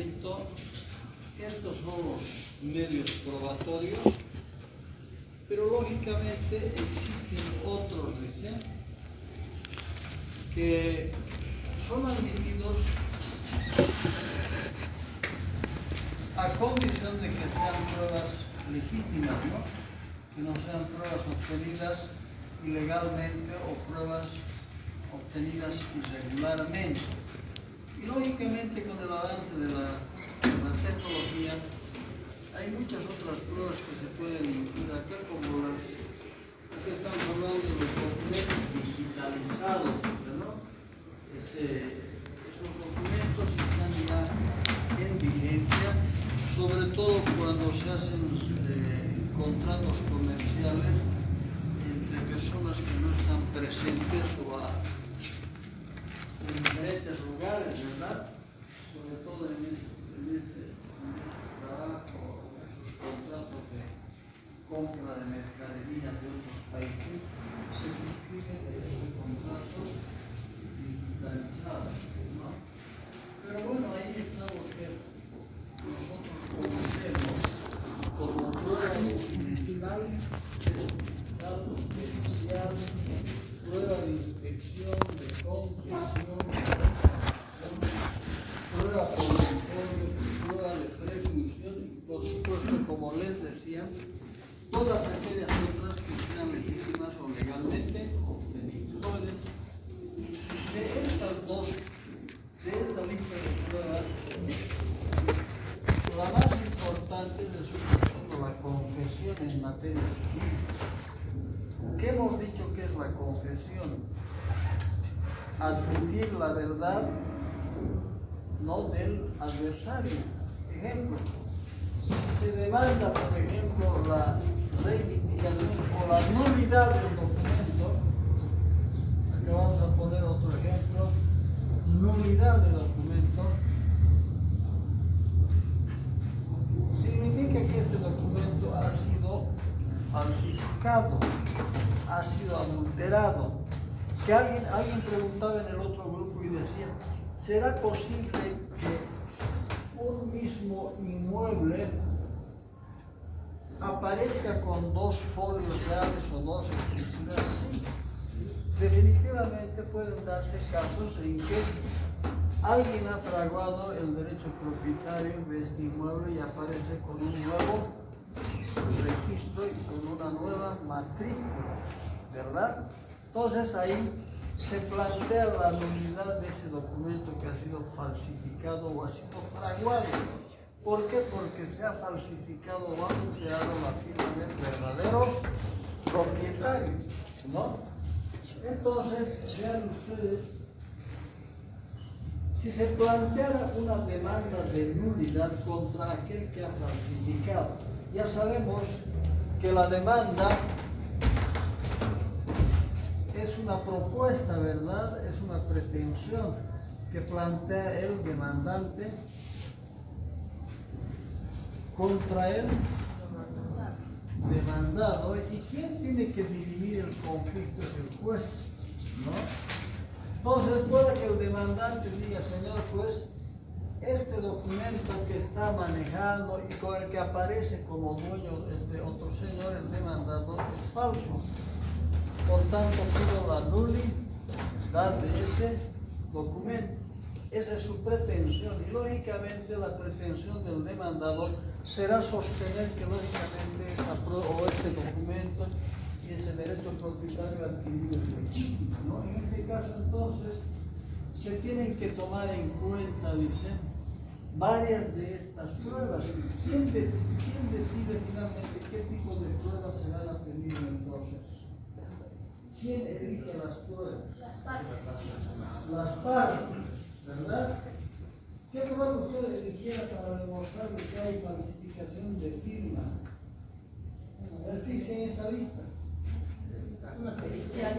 momento, estos son los medios probatorios, pero lógicamente existen otros, dicen, que son admitidos a condición de que sean pruebas legítimas, ¿no? Que no sean pruebas obtenidas ilegalmente o pruebas obtenidas irregularmente. Y lógicamente con el avance de la tecnología hay muchas otras pruebas que se pueden incluir acá, como las que estamos hablando de los documentos digitalizados, ¿no? Esos documentos están ya en vigencia, sobre todo cuando se hacen contratos comerciales entre personas que no están presentes o en diferentes lugares, ¿verdad? Sobre todo en ese trabajo, esos contratos de compra de mercaderías de otros países, se suscriben esos contratos digitalizados, ¿no? Pero bueno, ahí está lo que nosotros conocemos como prueba documental, datos periciales, prueba de inspección, de confesión, prueba por informe, prueba de presunción y por supuesto, como les decía, todas aquellas otras que sean legítimas o legalmente obtenidas. Jóvenes, de esta lista de pruebas, la más importante resulta siendo la confesión en materia civil. ¿Qué hemos dicho que es la confesión? Admitir la verdad, no del adversario. Ejemplo, se demanda, por ejemplo, la reivindicación o la nulidad del documento. Aquí vamos a poner otro ejemplo. Nulidad del documento significa que este documento ha sido falsificado, ha sido adulterado. Que alguien preguntaba en el otro grupo y decía, ¿será posible que un mismo inmueble aparezca con dos folios reales o dos escrituras? Sí. Definitivamente pueden darse casos en que alguien ha fraguado el derecho propietario de este inmueble y aparece con un nuevo registro y con una nueva matrícula, ¿verdad? Entonces ahí se plantea la nulidad de ese documento que ha sido falsificado o ha sido fraguado. ¿Por qué? Porque se ha falsificado o adulterado la firma del verdadero propietario, ¿no? Entonces, vean ustedes, si se planteara una demanda de nulidad contra aquel que ha falsificado, ya sabemos que la demanda es una propuesta, ¿verdad? Es una pretensión que plantea el demandante contra el demandado. ¿Y quién tiene que dirimir el conflicto? Es el juez, ¿no? Entonces puede que el demandante diga, señor juez, este documento que está manejando y con el que aparece como dueño este otro señor, el demandado, es falso. Por tanto, pido la nulidad de ese documento. Esa es su pretensión y lógicamente la pretensión del demandado será sostener que lógicamente esa prueba o ese documento y ese derecho propietario adquirido es legítimo, ¿no? En este caso entonces se tienen que tomar en cuenta, dice, varias de estas pruebas. ¿Quién decide finalmente qué tipo de pruebas serán atendidas entonces? ¿Quién elige las pruebas? Las partes. Las partes, ¿verdad? ¿Qué prueba usted eligiera para demostrar que hay falsificación de firma? A ver, fíjense en esa lista. Una pericial.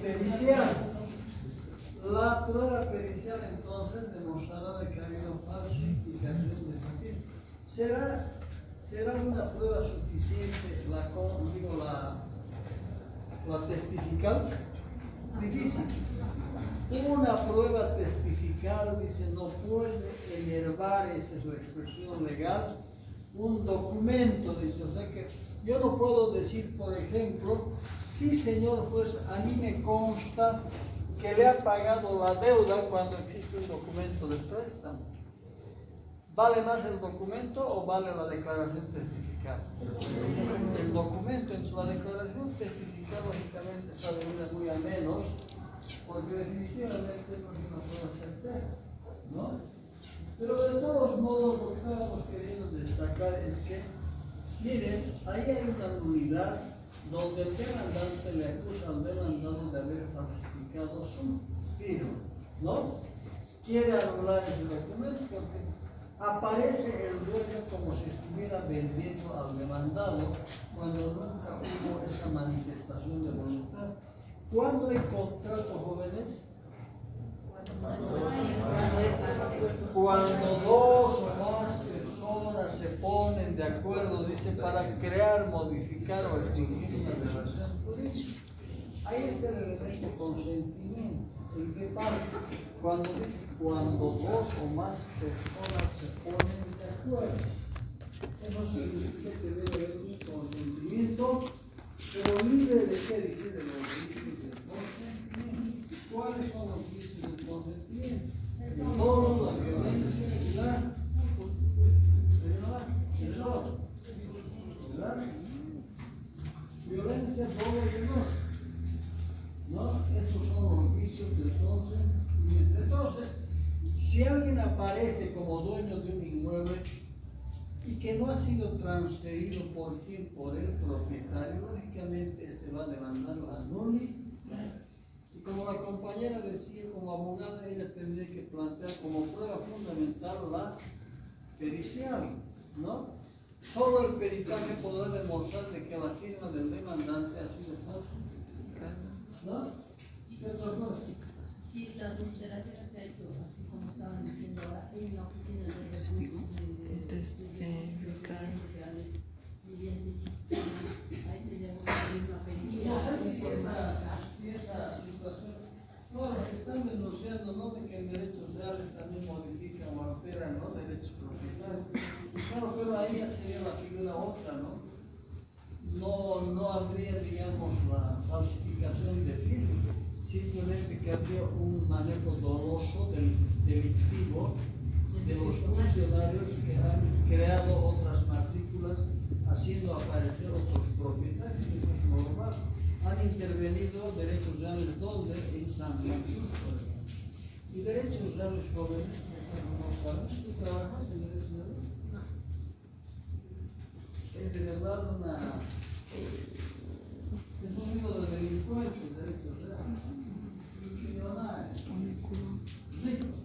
Pericial. La prueba pericial entonces demostrará de que ha habido falsificación de esa firma. ¿Será una prueba suficiente la testifical? Difícil. Una prueba testifical falsificar, dice, no puede enervar, esa es su expresión legal, un documento, dice, o sea que yo no puedo decir, por ejemplo, sí señor juez, a mí me consta que le ha pagado la deuda cuando existe un documento de préstamo. ¿Vale más el documento o vale la declaración testificada? El documento, en la declaración testificada, lógicamente, está venida muy a menos, porque definitivamente no es una prueba certera, ¿no? Pero de todos modos, lo que estábamos queriendo destacar es que, miren, ahí hay una nulidad donde el demandante le acusa al demandado de haber falsificado su firma, ¿no? Quiere anular ese documento porque aparece el dueño como si estuviera vendiendo al demandado cuando nunca hubo esa manifestación de voluntad. ¿Cuándo hay contrato, jóvenes? Cuando dos o más personas se ponen de acuerdo, dice, para crear, modificar o extinguir una relación jurídica. Ahí está el elemento consentimiento. ¿En qué parte? Cuando dice, cuando dos o más personas se ponen de acuerdo. Eso significa que debe haber un consentimiento, pero libre de qué, dice, de los vicios del consentimiento. ¿Cuáles son los vicios del consentimiento? Todos la violencia, ¿verdad? ¿Verdad? Violencia, todo y error. ¿No? Esos son los vicios del consentimiento. Entonces, si alguien aparece como dueño de un inmueble y que no ha sido transferido por quién, por el propietario, lógicamente este va a demandar la nulidad. Y como la compañera decía, como abogada, ella tendría que plantear como prueba fundamental la pericial, ¿no? Solo el peritaje podrá demostrar de que la firma del demandante ha sido falsificada, ¿no? ¿Qué otra cosa? Sí, la adulteración se ha hecho, así como estaban diciendo ahora, en la oficina de recursos ahí tenemos una pericia. No sé si esa situación, no, los que están denunciando, no de que en derechos reales también modifican o alteran, ¿no? Derechos propietarios. Claro, pero ahí ya sería la figura otra, ¿no? No habría, digamos, la falsificación de firma, simplemente que habría un manejo doloso delictivo de los funcionarios que han creado otras matrículas haciendo aparecer otros propietarios, que es normal. Han intervenido derechos reales donde en San Francisco, por ejemplo. Y derechos reales jóvenes, no sabes, ¿tú trabajas en derechos reales? No. Es de verdad es un mundo de delincuentes, derechos reales. Millonarios. Ricos.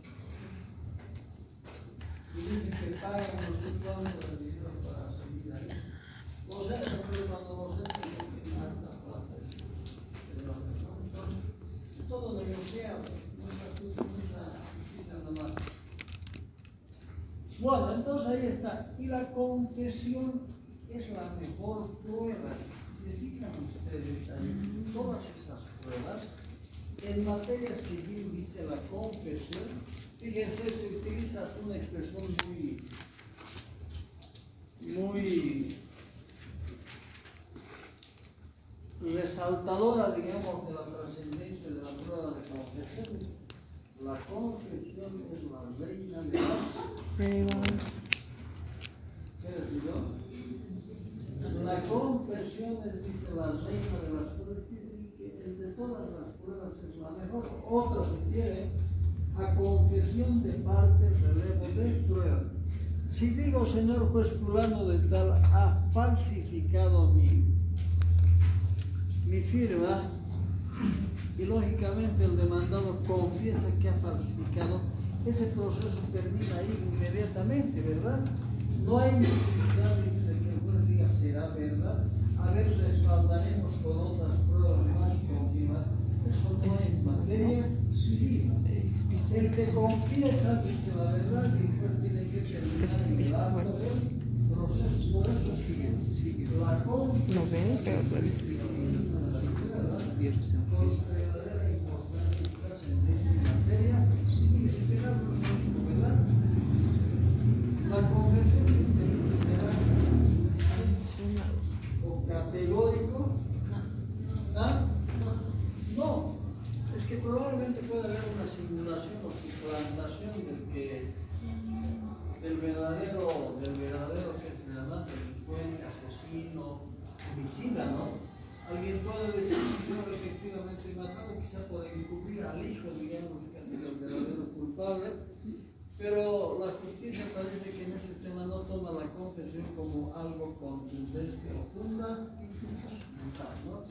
Y dicen que pagan los rituales de dinero para seguir ahí. O sea, cuando los hechos que tanta plata de la persona. Entonces, es todo negociable, no es justicia nomás. Bueno, entonces ahí está. Y la confesión es la mejor prueba. Si se fijan ustedes ahí, todas esas pruebas, en materia civil dice la confesión, fíjense, se utiliza hasta una expresión muy resaltadora, digamos, de la trascendencia de la prueba de confesión. La confesión es la reina de las... ¿Qué decidió? La confesión es, dice, la reina de las pruebas, quiere decir que entre todas las pruebas es la mejor. Otra se tiene a confesión de parte, relevo de prueba. Si digo, señor juez fulano de tal ha falsificado mi firma, y lógicamente el demandado confiesa que ha falsificado, ese proceso termina ahí inmediatamente, ¿verdad? No hay necesidad de que el juez diga será verdad, a ver, respaldaremos con otras pruebas más confirmadas. Eso no es materia civil. El que confiesa dice la verdad y el juez tiene que terminar el acto del proceso. Por eso sigue la confesión. Con verdadera importancia y trascendencia en materia civil. del verdadero que es verdad, delincuente, asesino, homicida, ¿no? Alguien puede decir, si yo efectivamente he matado, quizá por encubrir al hijo, digamos, que es el verdadero culpable, pero la justicia parece que en este tema no toma la confesión como algo contundente o fundamental, ¿no?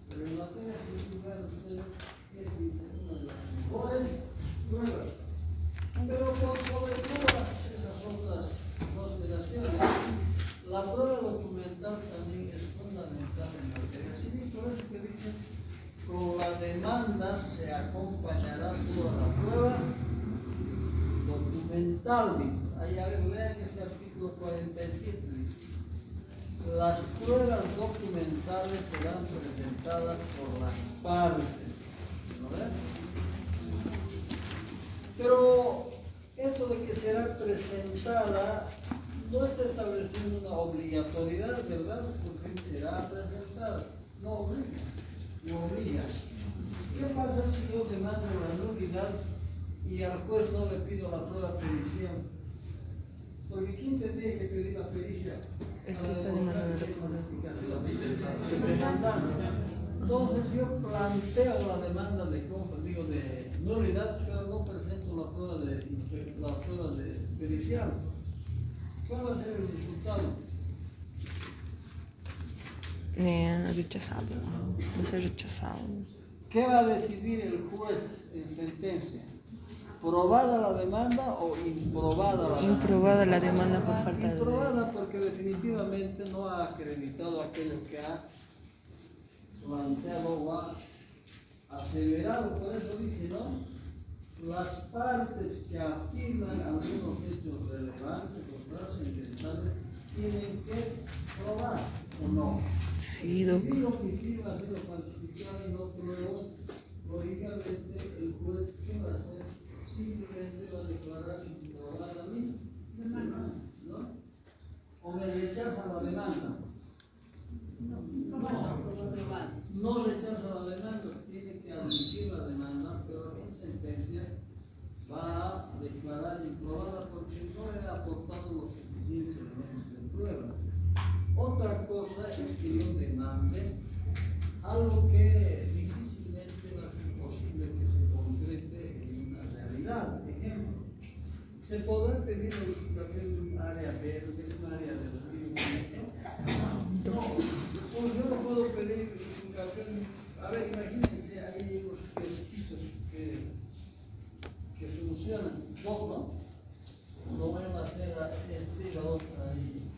Pero en materia judicial, ustedes, ¿qué dicen? Una de las mejores pruebas. Pero sobre todas esas otras consideraciones, la prueba documental también es fundamental en materia civil, por eso que dice, con la demanda se acompañará toda la prueba documental, dice. Ahí a ver, lean ese artículo 47, dice. Las pruebas documentales serán presentadas por las partes, ¿no ves? Pero eso de que será presentada no está estableciendo una obligatoriedad, ¿verdad? Porque será presentada, no obliga, no obliga. ¿Qué pasa si yo demando la nulidad y al juez no le pido la prueba pericial? Porque ¿quién tendría que pedir la pericia? El que está demandando el demandante. Entonces yo planteo la demanda de nulidad, pero no presento la prueba de pericial. ¿Cuál va a ser el resultado? Rechazado. Va a ser rechazado. ¿Qué va a decidir el juez en sentencia? ¿Probada la demanda o improbada la demanda? Improbada la demanda por falta de... Improbada porque definitivamente no ha acreditado aquello que ha planteado o ha aseverado. Por eso dice, ¿no? Las partes que afirman algunos hechos relevantes o trascendentales tienen que probar o no. Sí, Si lo que firma ha sido falsificado y no pruebo, lógicamente el juez, ¿qué va a hacer? Simplemente va a declarar sin probar a mí, ¿no? O me rechaza la demanda. No rechaza la demanda, tiene que admitir la demanda, pero en sentencia va a declarar improbada porque no le ha aportado los suficientes elementos de prueba. Otra cosa es que yo demande algo que difícilmente va a ser posible que se concrete en una realidad. Ejemplo, ¿se podrá pedir la ubicación de un área verde, un área de río? No, pues yo no puedo pedir ubicación. A ver, imagínense, hay unos kiosquitos que funcionan, dos, ¿no? Lo van a hacer a la otra ahí.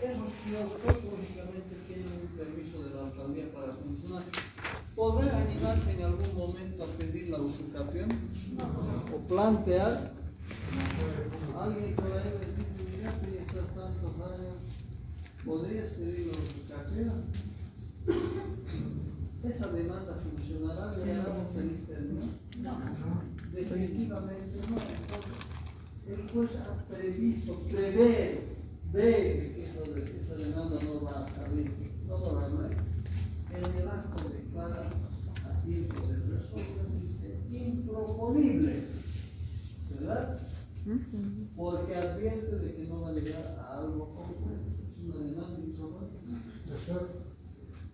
Esos kioscos, lógicamente, tienen un permiso de la alcaldía para funcionar. ¿Podrán animarse en algún momento a pedir la usucapión? ¿O plantear? Alguien por ahí les dice, mira, que estás tantos años, ¿podrías pedir la usucapión? Esa demanda funcionará, le hará felices, ¿no? Definitivamente no. Entonces, el juez ha prevé que esa demanda no va a salir, no va a haber. En el acto declara a tiempo de resolver, dice improponible, ¿verdad? Porque advierte de que no va a llegar a algo concreto. Es una demanda improponible. Doctor,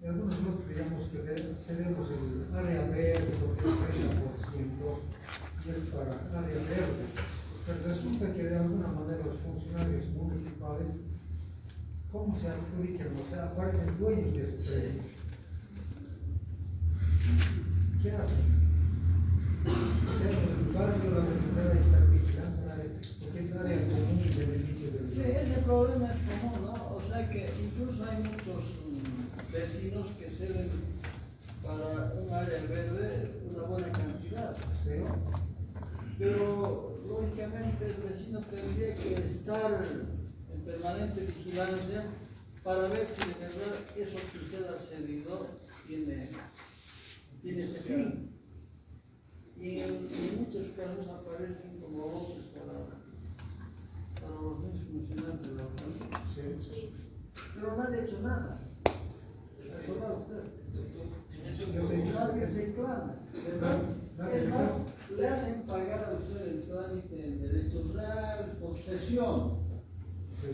en algunos grupos digamos que tenemos el área verde por el 30% y es para área verde. Pero resulta que de alguna manera los funcionarios municipales, ¿cómo se adjudican? O sea, aparecen dueños de ese predio. ¿Qué hacen? O sea, en el barrio la vecindad está vigilando, porque es área común de beneficio del... Sí, ese problema es común, ¿no? O sea que incluso hay muchos vecinos que ceden para un área verde una buena cantidad, ¿sí? Pero lógicamente el vecino tendría que estar en permanente vigilancia para ver si de verdad eso que usted ha cedido tiene ese fin. Y en muchos casos aparecen como voces para los mismos funcionarios de la autoridad. Sí. Pero nadie ha hecho nada. ¿Recuerda usted? Yo te he dicho Nadie reclama, ¿verdad? Es más, le hacen pagar a usted el trámite en derechos reales, posesión. Sí.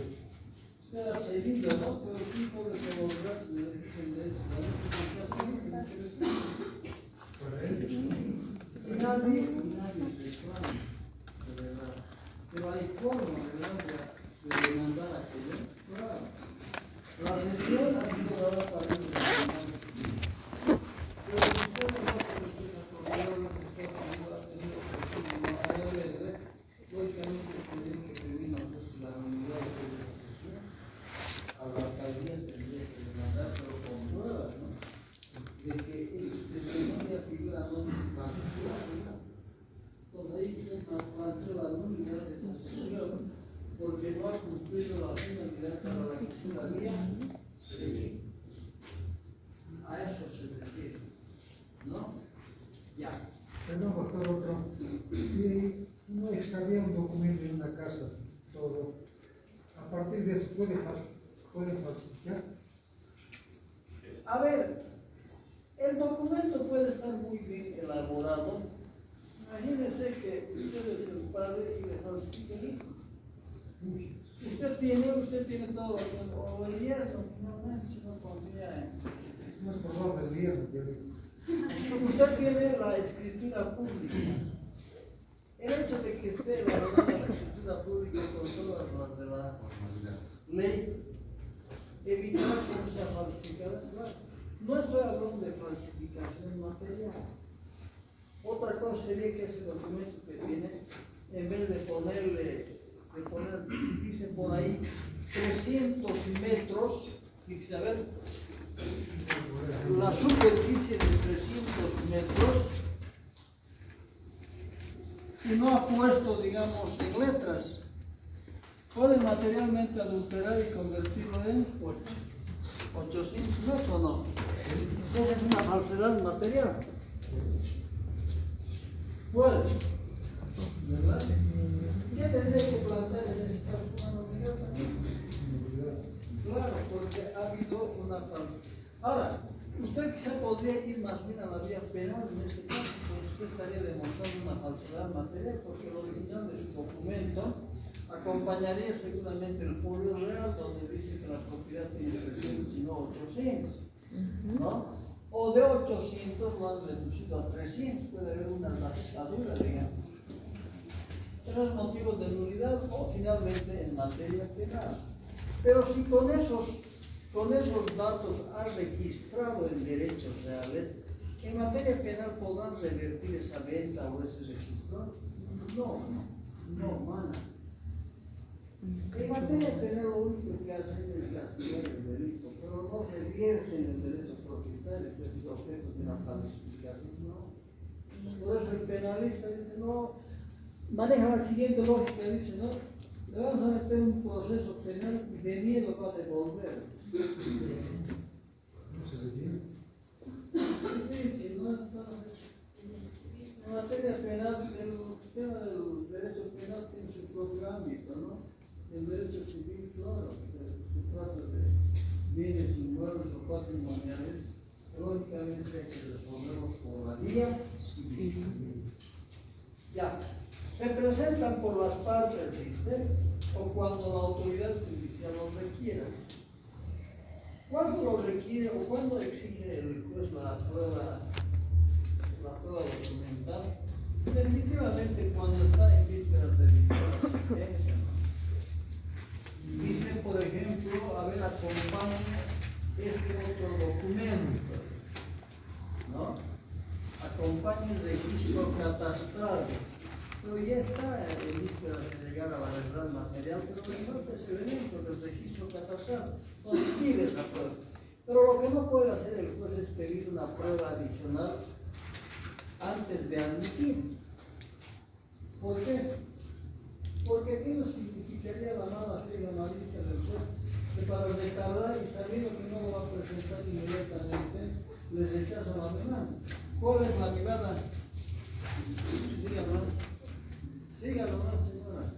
Usted ha seguido, ¿no? Pero sí puede corroborar su derecho en derechos reales. Para ellos. Y nadie reclama, de verdad. Pero hay forma, ¿verdad?, de demandar aquello. Claro. La sesión ha sido dada para el tribunal. Pero si usted no se respeta por lo que está haciendo, ha tenido que lógicamente tendría que pedir nosotros la unidad de posesión. A la alcaldía tendría que demandar, pero con pruebas, ¿no?, de que ese testimonio figura no particular, ¿no? Entonces ahí se plantea la nulidad de posesión porque no ha cumplido la finalidad para la que se había seguido. A eso se refiere, ¿no? Ya. Pero doctor, otro, si no extravía un documento en una casa, todo, a partir de eso puede falsificar. A ver, el documento puede estar muy bien elaborado. Imagínese que usted es el padre y le falsifica el hijo. Usted tiene todo, o el yerno, finalmente, si no confía en. No es probable el día, yo digo. Usted tiene la escritura pública. El hecho de que esté elaborada la escritura pública con todas las de la ley evitará que no sea falsificada. No estoy hablando de falsificación material. Otra cosa sería que ese documento que tiene, en vez de poner, dice por ahí, 300 metros, dice, a ver, la superficie de 300 metros, y no ha puesto, digamos, en letras, puede materialmente adulterar y convertirlo en 800 metros, ¿o no? Esa es una falsedad material. Puede, ¿verdad? ¿Qué tendría que plantear en ese caso? Una nulidad también. Claro, porque ha habido una falsedad. Ahora, usted quizá podría ir más bien a la vía penal en este caso, porque usted estaría demostrando una falsedad material, porque el original de su documento acompañaría seguramente el folio real donde dice que la propiedad tiene 300 y no 800, ¿no? O de 800 lo han reducido a 300, puede haber una rajadura, digamos. Esos motivos de nulidad o finalmente en materia penal. Pero si con esos datos ha registrado en derechos reales, en materia penal podrán revertir esa venta o ese registro. No, mana. En materia penal lo único que hacen es castigar el delito, pero no revierten el derecho propietario, que es el objeto de una falsificación, no. Por eso el penalista dice, no, maneja la siguiente lógica, dice, no, le vamos a meter un proceso penal y de miedo va a devolver. No se requiere. Difícil, ¿no? Entonces, en materia penal, el tema del derecho penal tiene su propio ámbito, ¿no? El derecho civil, claro, se trata de bienes inmuebles o patrimoniales, lógicamente hay que responderlos por la vía civil. Ya, se presentan por las partes, dice, o cuando la autoridad judicial lo requiera. ¿Cuándo lo requiere o cuándo exige el juez la prueba documental? Definitivamente cuando está en vísperas de victoria. Dice, por ejemplo, a ver, acompaña este otro documento, ¿no? Acompaña el registro catastral, pero ya está en vísperas de llegar a la verdad material, pero le falta ese elemento del registro catastral, donde pide esa prueba. Pero lo que no puede hacer el juez es pedir una prueba adicional antes de admitir. ¿Por qué? Porque aquello significaría la mala fe y la malicia del juez, que para retardar y sabiendo que no lo va a presentar inmediatamente, le rechaza la demanda. ¿Cuál es la mirada? Síganlo más, señora.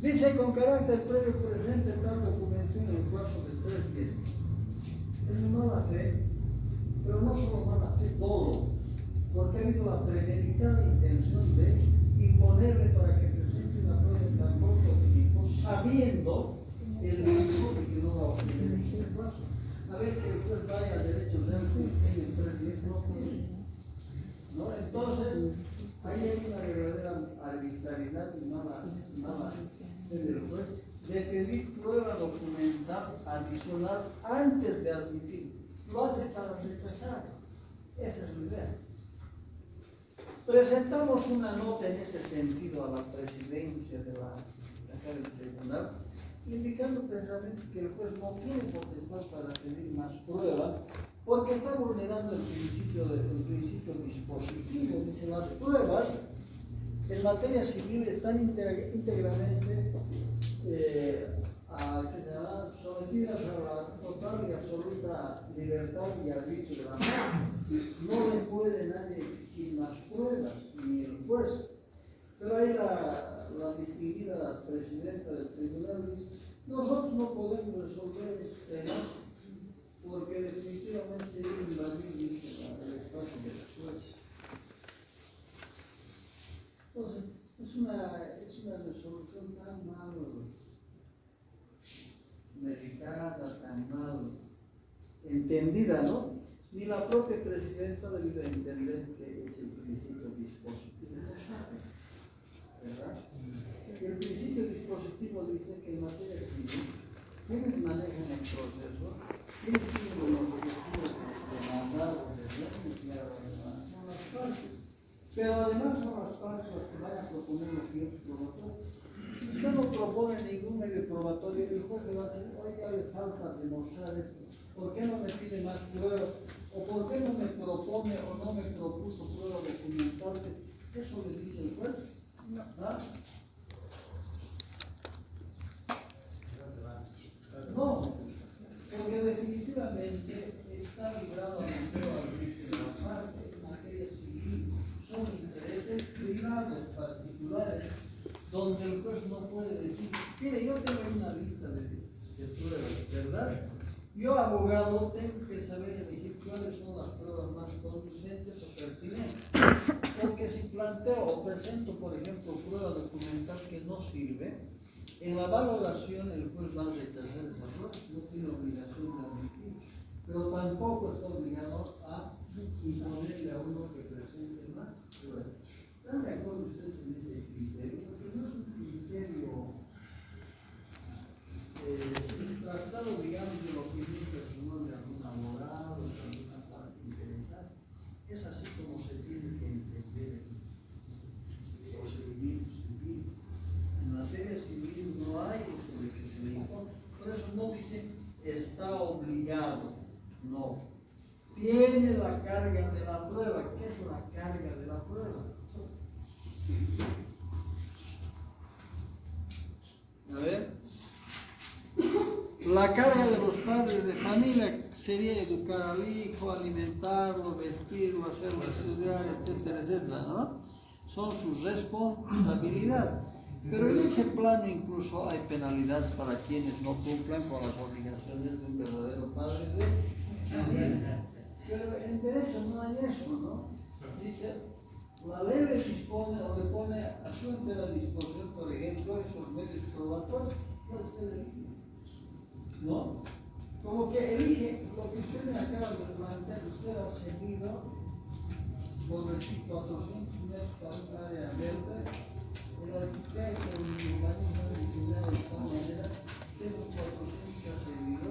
Dice, con carácter previo presente tal documentación en el plazo de 3 meses. Es mala fe, pero no solo mala fe, todo. porque ha habido la premeditada intención de imponerle para que presente una prueba de transporte óptico, sabiendo el riesgo de que no va a obtener el plazo. A ver que el juez vaya a derechos de algo en 3 días, no puede. ¿No? Entonces, ahí hay una verdadera arbitrariedad y mala del juez de pedir prueba documental adicional antes de admitir. Lo hace para rechazar. Esa es la idea. Presentamos una nota en ese sentido a la presidencia de la del tribunal, indicando precisamente que el juez no tiene potestad para pedir más pruebas, porque está vulnerando el principio dispositivo. Dice, las pruebas en materia civil están íntegramente sometidas a la total y absoluta libertad y arbitrio de la parte. No le puede nadie exigir más pruebas, ni el juez. Pero ahí la distinguida presidenta del tribunal dice, nosotros no podemos resolver este tema porque definitivamente sería invadir el espacio de los jueces. Entonces, es una resolución tan mal medicada, tan mal entendida, ¿no? Ni la propia presidenta debió entender que es el principio dispositivo. No sabe, ¿verdad? El principio dispositivo dice que en materia civil, quienes manejan el proceso, quienes tienen los objetivos demandados de son las partes. Pero además son las partes las que van a proponer los medios probatorios. Si usted no propone ningún medio probatorio, el juez le va a decir, oiga, le falta demostrar esto. ¿Por qué no me pide más pruebas? ¿O por qué no me propone o no me propuso prueba documental? ¿Eso le dice el juez? ¿Ah? No, porque definitivamente está librado a la arbitrio de la parte en materia civil. Son intereses privados particulares donde el juez no puede decir, mire, yo tengo una lista de pruebas, ¿verdad? Yo, abogado, tengo que saber elegir cuáles son las pruebas más convincentes o pertinentes. Porque si planteo o presento, por ejemplo, prueba documental que no sirve, en la valoración el juez va a rechazar esa prueba, no tiene obligación de admitir, pero tampoco está obligado a imponerle a uno que presente más pruebas. ¿Están de acuerdo ustedes en ese criterio? Porque no es un criterio tratado, digamos, de la opinión personal de algún abogado, de alguna parte interesada. Es así como se tiene que entender el procedimiento civil. En materia civil no hay eso de que se le impone. Por eso no dice está obligado, no. Tiene la carga de la prueba. ¿Qué es la carga de la prueba? A ver. La carga de los padres de familia sería educar al hijo, alimentarlo, vestirlo, hacerlo estudiar, etcétera, etcétera, ¿no? Son sus responsabilidades. Pero en ese plano incluso hay penalidades para quienes no cumplan con las obligaciones de un verdadero padre de familia. Pero en derecho no hay eso, ¿no? Dice, la ley le dispone o le pone a su entera disposición, por ejemplo, esos medios probatorios, que usted elige. ¿No? Como que elige lo que usted me acaba de plantear, usted ha seguido por decir 400 metros para un área abierta, el arquitecto, el urbanismo diseñado de tal manera que los 400 que ha seguido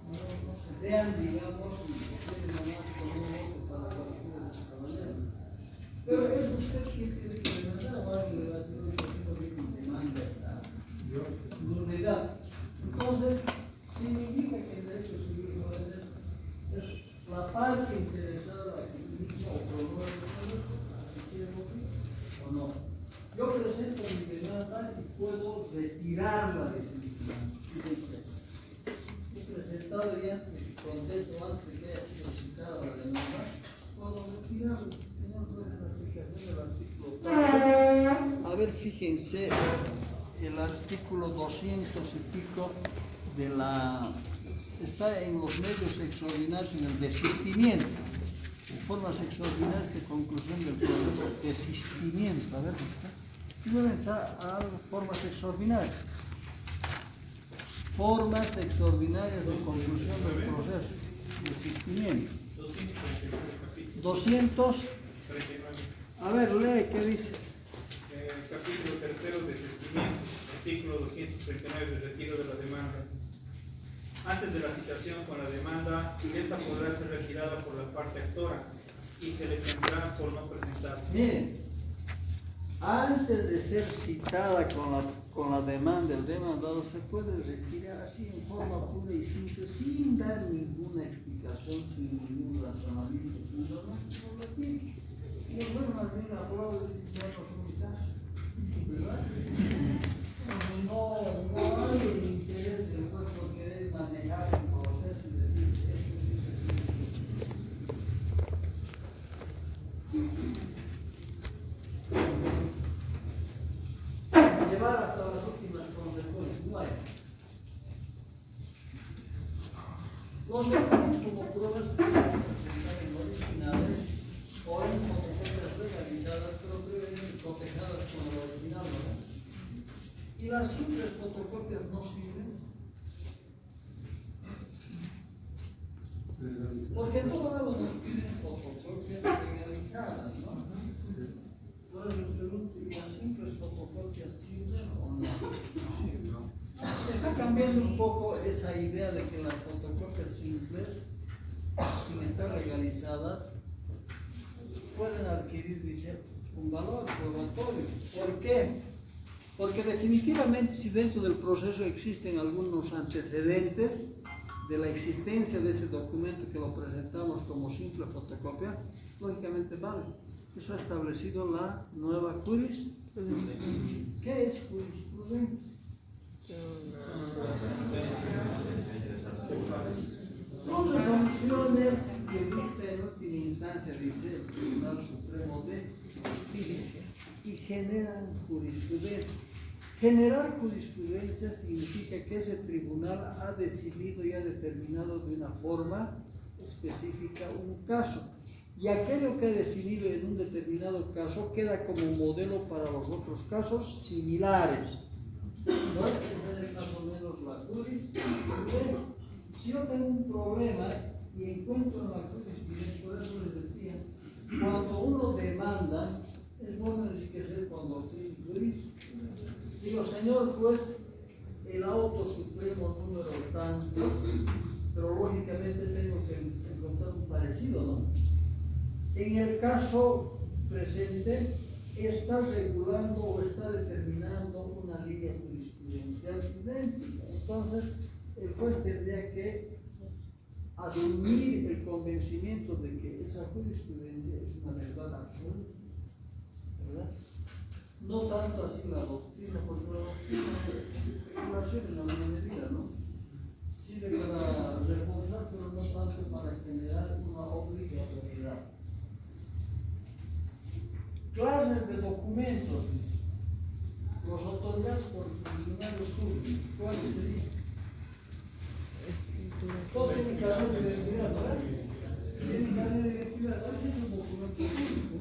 no se vean, digamos, y se queden nomás con un voto para cualquiera de esta manera. Pero es usted quien tiene que demandar, ahora que le va a decir un demanda esta nulidad. Entonces, significa que el derecho civil no es la parte interesada la que inicia o promueve si quiere o no. Yo presento mi demanda y puedo retirarla definitivamente. He presentado y antes de que contesto, antes de que haya sido citada la demanda, puedo retirarla. Señor juez, la aplicación del artículo 4. A ver, fíjense. El artículo 200 y pico de la está en los medios extraordinarios en el desistimiento. formas extraordinarias de conclusión del problema de desistimiento. A ver, simplemente a formas extraordinarias. Formas extraordinarias de conclusión del proceso de desistimiento. 200. A ver, lee, ¿qué dice? Capítulo 3, desistimiento. Artículo 239, de retiro de la demanda. Antes de la citación con la demanda, esta podrá ser retirada por la parte actora y se le tendrá por no presentar. Miren, antes de ser citada con la demanda, el demandado se puede retirar así en forma pura y simple, sin dar ninguna explicación, sin ningún razonamiento, sin nada, no lo tiene. Y el bueno, más bien abogado dice, ya no son casos, ¿verdad? No hay el interés del juez por querer manejar el proceso y decir llevar hasta las últimas consecuencias, no hay. Los documentos como pruebas que se pueden presentar en originales o en fotocopias legalizadas, pero deben cotejadas con el original, ¿verdad? Y las simples fotocopias no sirven. Porque todos lados nos piden fotocopias legalizadas, ¿no? Por eso pregunto, ¿y las simples fotocopias sirven o no? Está cambiando un poco esa idea de que las fotocopias simples, sin estar legalizadas, pueden adquirir, dice, un valor probatorio. ¿Por qué? Porque definitivamente si dentro del proceso existen algunos antecedentes de la existencia de ese documento que lo presentamos como simple fotocopia, lógicamente vale. Eso ha establecido la nueva jurisprudencia. ¿Qué es jurisprudencia? Son resoluciones que dicta en última instancia, dice el Tribunal Supremo de Justicia, y generan jurisprudencia. Generar jurisprudencia significa que ese tribunal ha decidido y ha determinado de una forma específica un caso. Y aquello que ha definido en un determinado caso queda como modelo para los otros casos similares. ¿No? Es más o menos la jurisprudencia. Si yo tengo un problema y encuentro en la jurisprudencia, por eso les decía, cuando uno demanda, es bueno enriquecer con doctrina y juicio. Digo, señor juez, el auto supremo número tanto, pero lógicamente tengo que encontrar un parecido, ¿no? En el caso presente, está regulando o está determinando una línea jurisprudencial idéntica. Entonces, el juez tendría que asumir el convencimiento de que esa jurisprudencia es una verdad absoluta, ¿verdad? No tanto así la doctrina, porque la doctrina es especulación en alguna medida, ¿no? Sirve para reforzar, pero no tanto para generar una obligatoriedad. Clases de documentos, dice. Los otorgados por funcionarios públicos. ¿Cuáles serían? Todos tienen carnet de identidad, ¿verdad? Tienen carnet de identidad, ese es un documento público.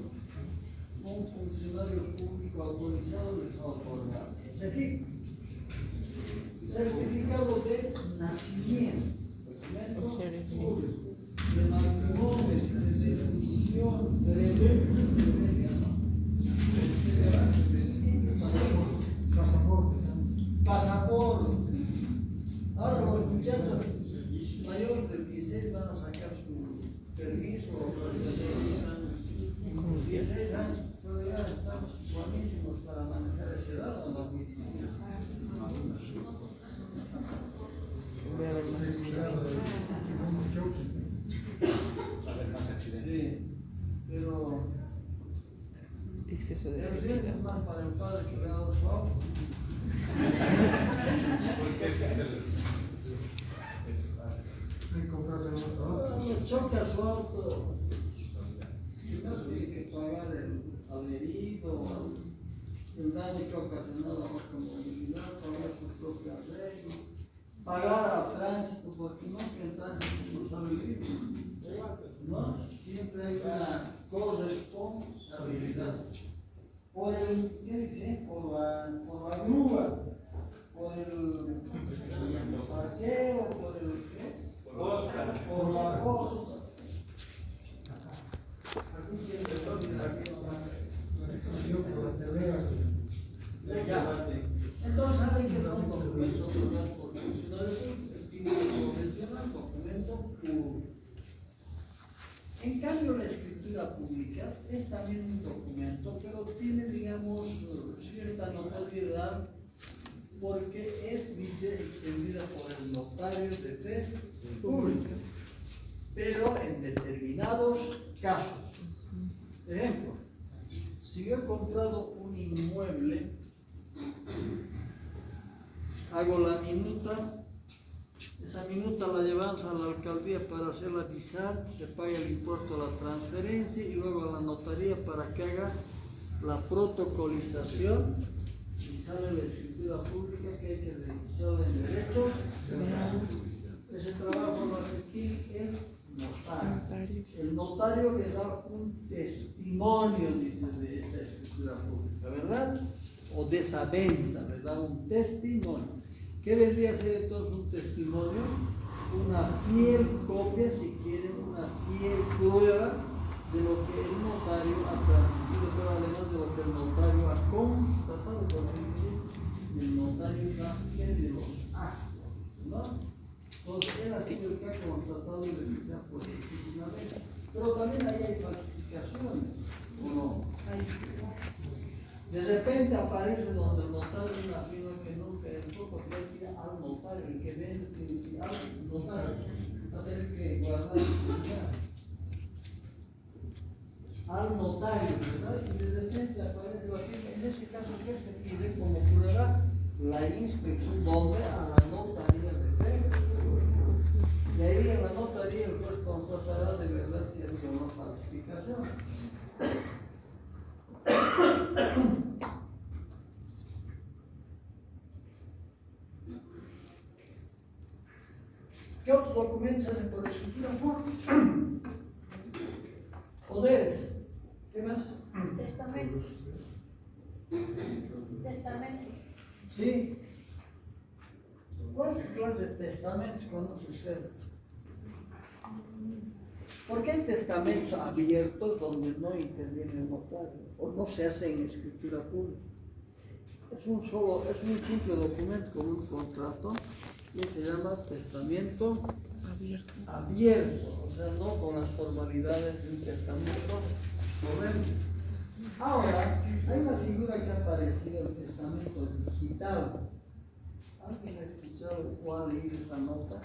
Un funcionario público autorizado les va a otorgar. Certificado de nacimiento. Documento de matrimonio, de decisión, de pasaporte. Ahora los muchachos mayores de 16 van a sacar su permiso o 16 años, pero ya estamos buenísimos para manejar esa edad, ¿o no? Voy a ver más Sí, pero exceso de el velocidad. riesgo es más para el padre que gana su auto. Porque ese es el. Hay que comprarse otro auto. Cuando choca su auto, no tiene que pagar al herido, el daño que ha ocasionado a la automovilidad, pagar su propio arreglo. pagar al tránsito, porque no que el tránsito no sabe vivir, ¿no? Siempre hay una corresponsabilidad. Por el, ¿qué dice? Por la grúa, por el parqueo, por el, ¿qué es? Por la cosa. Así que ya. Entonces, ¿saben qué son documentos convencionales? El título convencional, documento público. En cambio, la escritura pública es también un documento, pero tiene, digamos, cierta notoriedad porque es, dice, extendida por el notario de fe pública, pero en determinados casos. Ejemplo, si yo he comprado un inmueble, hago la minuta, esa minuta la llevamos a la alcaldía para hacerla visar, se paga el impuesto a la transferencia y luego a la notaría para que haga la protocolización y sale la escritura pública que hay que registrar en derechos. Ese trabajo lo hace aquí el notario. El notario le da un testimonio, dice, de esa escritura pública, ¿verdad? O de esa venta, le da un testimonio. ¿Qué vendría a ser entonces un testimonio? Una fiel copia, si quieren, una fiel prueba de lo que el notario ha transmitido, pero además de lo que el notario ha constatado, porque dice, el notario da fe de los actos, ¿no? Entonces, él ha sido el que ha constatado y realizado por legítimamente. Pero también ahí hay falsificaciones, ¿o no? De repente aparece donde el notario una firma que nunca entró, porque hay que ir al notario, el que vende tiene que ir al notario, va a tener que guardar al notario, ¿verdad? Y de repente aparece la firma. En este caso, ¿qué se pide como prueba? La inspección, ¿dónde? A la notaría de fe. Y ahí en la notaría el juez constatará de verdad si ha habido una falsificación. ¿Qué otros documentos se hacen por escritura pública? Poderes. ¿Qué más? Testamentos. Testamentos. Sí. ¿Cuántas clases de testamentos conoce usted? ¿Por qué hay testamentos abiertos donde no interviene el notario o no se hace en escritura pública? Es un simple documento con un contrato que se llama testamento abierto, o sea, no con las formalidades de un testamento solemne. Ahora, hay una figura que ha aparecido, el testamento digital. ¿Alguien ha escuchado cuál es esta nota?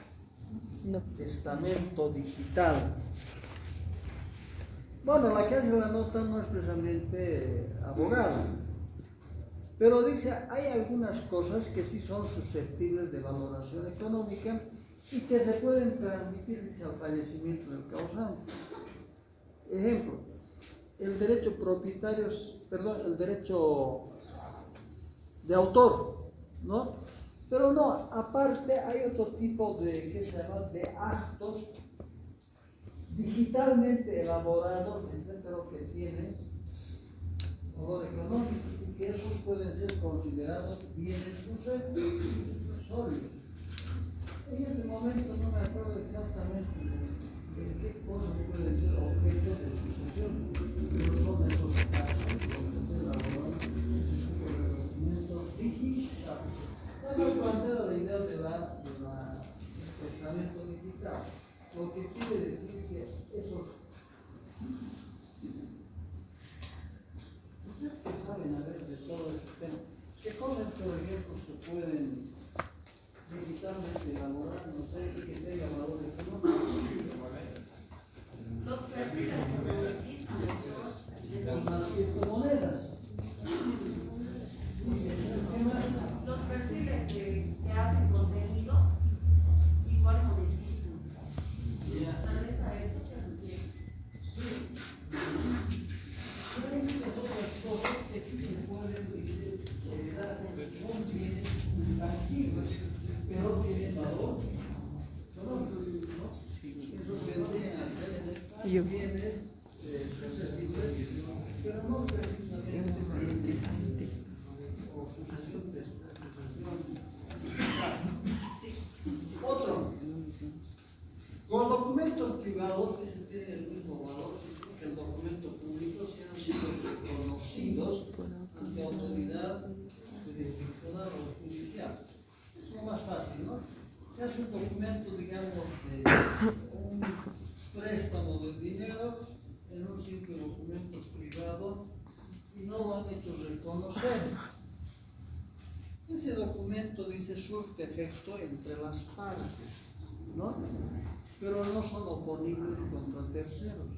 No. Testamento digital. Bueno, la que hace la nota no es precisamente abogada, pero dice, hay algunas cosas que sí son susceptibles de valoración económica y que se pueden transmitir, dice, al fallecimiento del causante. Ejemplo, el derecho propietario, el derecho de autor, ¿no? Pero no, aparte hay otro tipo de, ¿qué se llama?, de actos digitalmente elaborados, pero que tienen valor económico y que esos pueden ser considerados bienes sucesorios. En este momento no me acuerdo exactamente de qué cosas pueden ser objeto de sucesión, pero son esos actos que se elaboran por documentos digitales. También planteo la idea del testamento digital, lo que quiere decir que esos. Ustedes que saben a ver de todo este tema, ¿qué cosas, por ejemplo, se pueden digitalmente elaborar, no sé, y que tenga valor económico? Los perfiles Las criptomonedas. ¿Qué más? los perfiles que hacen contenido igual monetizan. Tal vez a eso se refiere. Hay muchas otras cosas que sí se pueden dar con bienes intangibles. pero tiene valor. ¿No? Eso vendría a ser Yo. bienes accesibles, pero no precisamente bienes o suficientes. Otro. Los documentos privados tienen el mismo valor que el documento público si han sido reconocidos ante autoridad jurisdiccional o judicial. Es lo más fácil, ¿no? Si hace un documento, digamos, de un préstamo de dinero en un simple documento privado y no lo han hecho reconocer. Ese documento dice surte efecto entre las partes, ¿no? Pero no son oponibles contra terceros.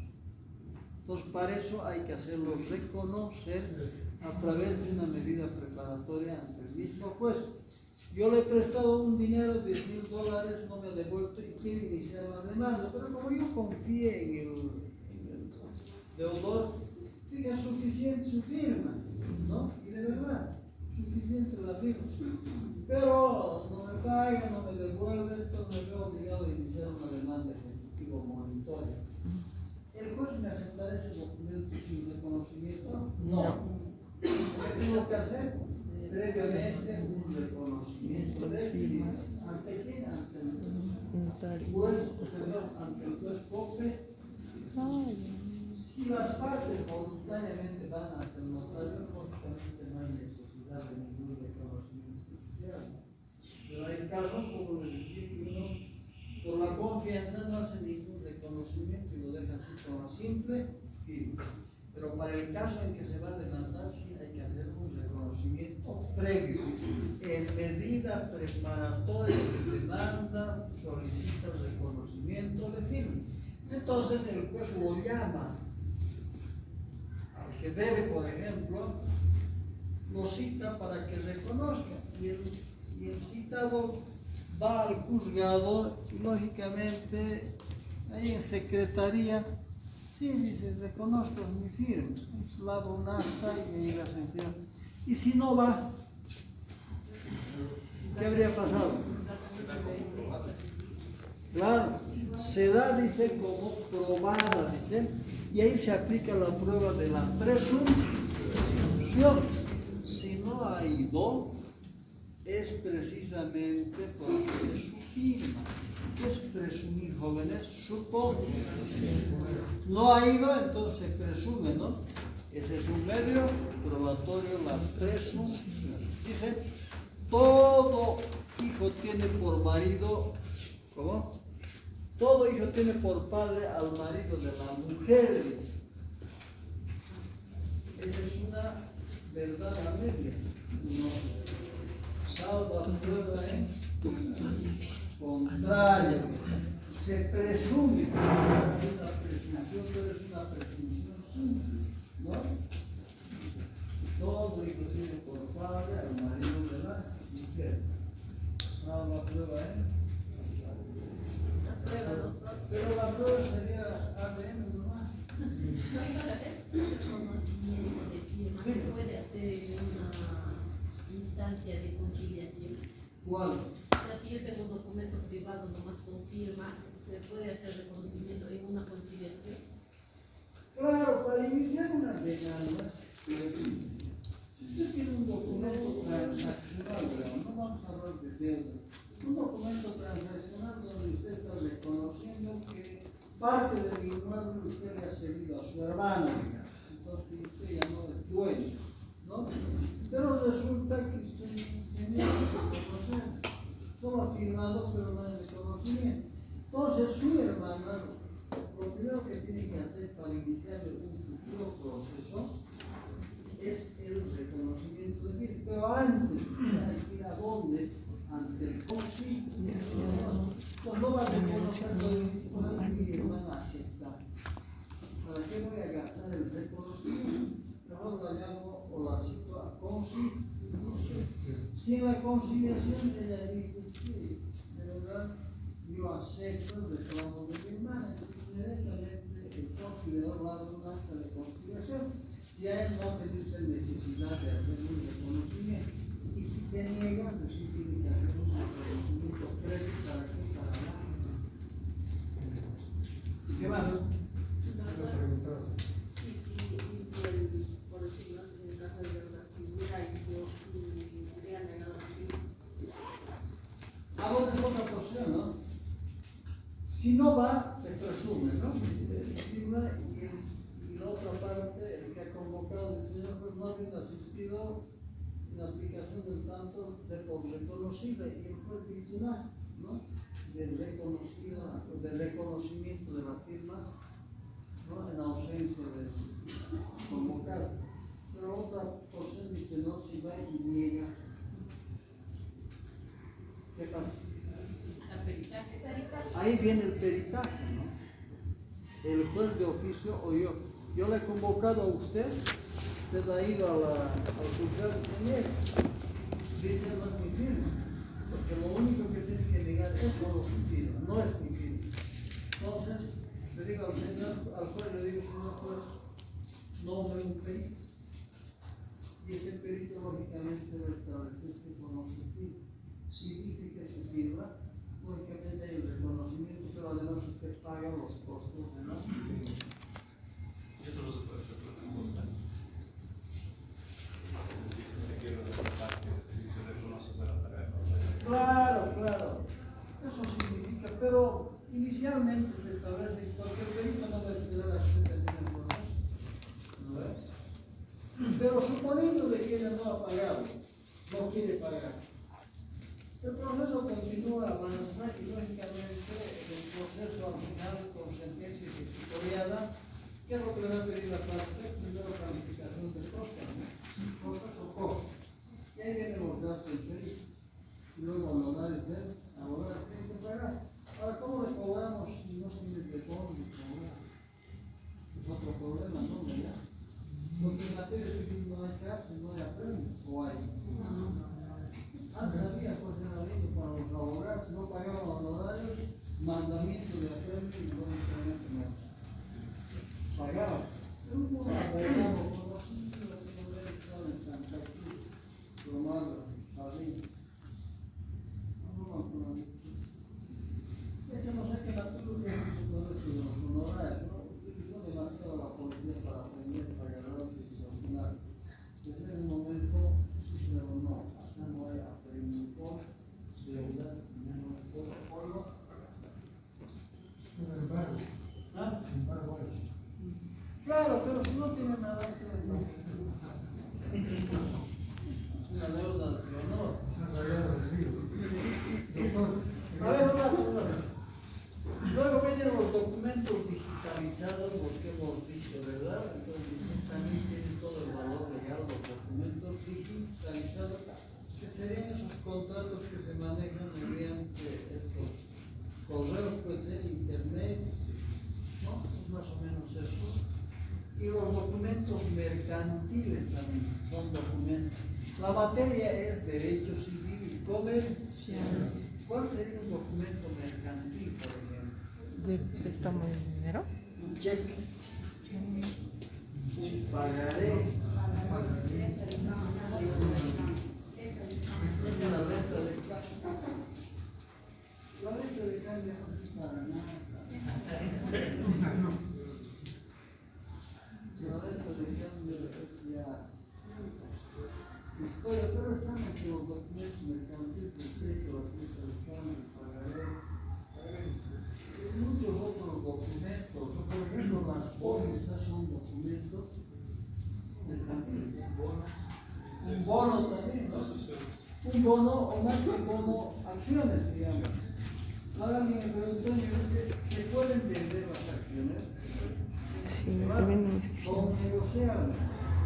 Entonces, para eso hay que hacerlo reconocer a través de una medida preparatoria ante el mismo juez. Yo le he prestado un dinero, $10,000, no me ha devuelto y quiere iniciar la demanda, pero como yo confíe en el deudor, diga suficiente su firma, ¿no? Y de verdad, suficiente la firma. Pero no me paga, no me devuelve, entonces me veo obligado a iniciar una demanda ejecutiva monitoria. ¿El juez me aceptará ese documento sin reconocimiento? No. ¿Qué tengo que hacer? Previamente un reconocimiento de firmas. ¿Ante quién? Ante el juez, ante el juez COPE. Si las partes voluntariamente van ante el notario, lógicamente no hay necesidad de ningún reconocimiento oficial. Pero hay casos, como les decía, que uno por la confianza no hace ningún reconocimiento y lo deja así con la simple firma. Pero para el caso en que se va a demandar, sí hay que hacer un reconocimiento previo. En medida preparatoria de demanda, solicita el reconocimiento de firma. Entonces el juez lo llama al que debe, por ejemplo, lo cita para que reconozca. Y el citado va al juzgado y lógicamente ahí en secretaría, sí, dice, reconozco mi firma, lavo un acta y ahí la sentencia. Y si no va, ¿qué habría pasado? Claro, se da, dice, como probada, dice, y ahí se aplica la prueba de la presunción. Si no ha ido, es precisamente porque es su firma. ¿Qué es presumir, jóvenes? Supongo. No ha ido, entonces se presume, ¿no? Ese es un medio probatorio, la presunción. Dice, todo hijo tiene por marido, ¿cómo? Todo hijo tiene por padre al marido de la mujer. Esa es una verdad a media. No. Salva prueba en contrario. Se presume, es una presunción, pero es una presunción simple, ¿no? Todo hijo tiene por padre al marido de la mujer. Salva prueba en. Pero la prueba sería ADN nomás. Este reconocimiento de firma se puede hacer en una instancia de conciliación. ¿Cuál? O sea, si yo tengo un documento privado nomás con firma, ¿se puede hacer reconocimiento en una conciliación? Claro, para iniciar una demanda, si usted tiene un documento transaccional, pero no vamos a hablar de deuda, un documento transaccional donde usted está reconociendo que parte del inmueble usted le ha cedido a su hermano, entonces usted ya no es dueño, ¿no? Pero resulta que usted se niega a reconocer, solo ha firmado, pero no hay reconocimiento. Entonces su hermana, lo primero que tiene que hacer para iniciar un futuro proceso es el reconocimiento de firma, pero antes hay que ir a dónde. Ante el conflicto, no va a reconocer todo el dispositivo y van a aceptar. ¿Para qué voy a gastar el reconocimiento? Mejor la llamo o la cito a conciliación. Si en la conciliación ella dice, sí, de verdad, yo acepto el reclamo de mi hermana, inmediatamente el conciliador va a dar un acta de conciliación. Si a él no tiene usted necesidad de hacer un reconocimiento. Y si se niega, pues sí tiene que hacer un reconocimiento. Si no va, se presume, ¿no? Se firma y la otra parte, el que ha convocado el señor juez no habiendo asistido en aplicación del tanto de por reconocida y el juez titular, ¿no? Del reconocimiento de la firma, ¿no? En ausencia del convocado. Pero otra porción dice no, si va y niega. ¿Qué pasa? Ahí viene el peritaje, ¿no? El juez de oficio o yo le he convocado a usted ha ido al juzgado de niega. Dice no es mi firma, porque lo único que tiene que negar es solo su firma, no es mi firma. Entonces, le digo al señor, al juez le digo, señor juez, nombre un perito. Y ese perito lógicamente debe establecerse con su firma. Si dice que se firma, lógicamente hay el reconocimiento, pero además usted paga los costos de la firma. Y eso no se puede hacer con las costas. Es decir, se quiere resaltar que si se reconoce para pagar. Claro. Eso significa, pero inicialmente se establece, porque el perito no va a esperar a que usted termine el proceso. ¿No ves? Pero suponiendo de que ella no ha pagado, no quiere pagar. El proceso continúa avanzando y lógicamente el proceso al final con sentencia ejecutoriada, ¿qué es lo que le va a pedir la parte? Primero calificación de costas, ¿no? Costas o costos. Y ahí vienen los gastos del perito. Y luego honorarios de abogados tienen que pagar. Ahora, ¿cómo le cobramos si no se tiene que cobrar? Es otro problema, ¿no? ¿Verdad? Porque en materia civil no hay cárcel, no hay apremio, o hay. Antes había, pues era ley para los abogados, no pagaban honorarios, mandamiento de apremio y lógicamente no pagaban. Pero hubo un abogado conocido, la señora estaba en Santa Cruz, Romano, Jardín. Ese no sé qué la tuvo que hacer con los honorarios, ¿no? Utilizó demasiado la policía para aprender, para ganar y sancionar. Desde ese momento, pero no, acá no hay apremio por deudas, menos por polvo. ¿Ah? Claro, pero si no tiene nada que ver, no. Es una deuda de honor. A ver, luego vienen los documentos digitalizados, los que hemos dicho, ¿verdad? Entonces también tienen todo el valor legal, los documentos digitalizados, que serían esos contratos que se manejan mediante estos correos, puede ser internet, ¿no? Es más o menos eso. Y los documentos mercantiles también son documentos. La materia es derecho civil y comercial. ¿Cuál sería un documento mercantil, por ejemplo? ¿De préstamo de dinero? Un cheque, un pagaré, una renta de cambio. La renta de cambio no es para nada. La renta de cambio es ya historia, pero están entre los documentos mercantiles, el cheque, la renta de cambio, el pagaré. Y muchos otros documentos, por ejemplo, las pólizas son documentos mercantiles. Un bono también, ¿no? Un bono, o más que un bono, acciones, digamos. Ahora alguien me preguntó y me dice, ¿se pueden vender las acciones? Sí, también me dice que ¿Cómo negociar?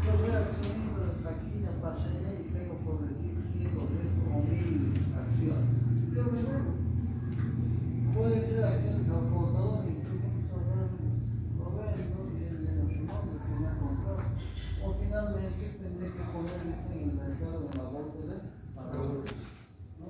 Yo soy accionista de Taquilla, Paseña y tengo por decir 100 o 1000 acciones. Yo me vendo. Pueden ser acciones al contador, incluso lo vendo, tienen menos su nombre, que me ha comprado. O finalmente tendré que ponerles en el mercado de la bolsa de valores. ¿No?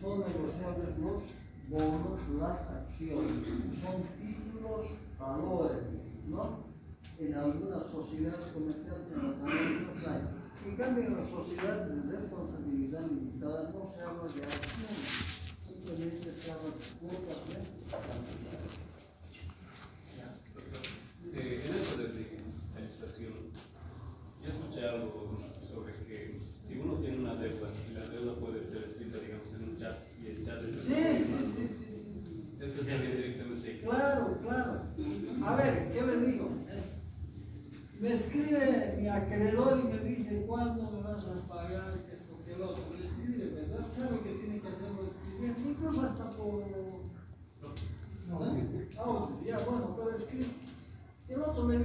Son negociables los bonos, las acciones. Son títulos, valores, ¿no? En algunas sociedades comerciales en las americanas hay. En cambio, en las sociedades de responsabilidad limitada no se habla de acciones. Simplemente se habla de cuotas de cantidad. En esto de digitalización, yo escuché algo sobre que si uno tiene una deuda y la deuda puede ser escrita, digamos, en un chat y el chat es Sí. esto es directamente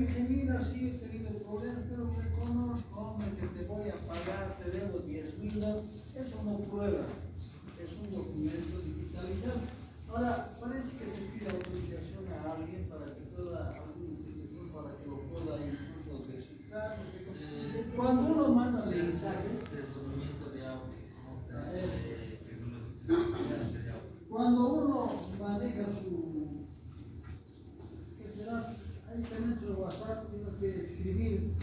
dice, mira, sí he tenido problemas, pero reconozco, hombre, que te voy a pagar, te debo 10.000 dólares. Eso no prueba, es un documento digitalizado. Ahora, parece que se pide autorización a alguien para que pueda, a alguna institución para que lo pueda incluso descifrar. Cuando uno manda mensajes, cuando uno maneja su, ¿qué será? Ahí también su WhatsApp, uno quiere escribir,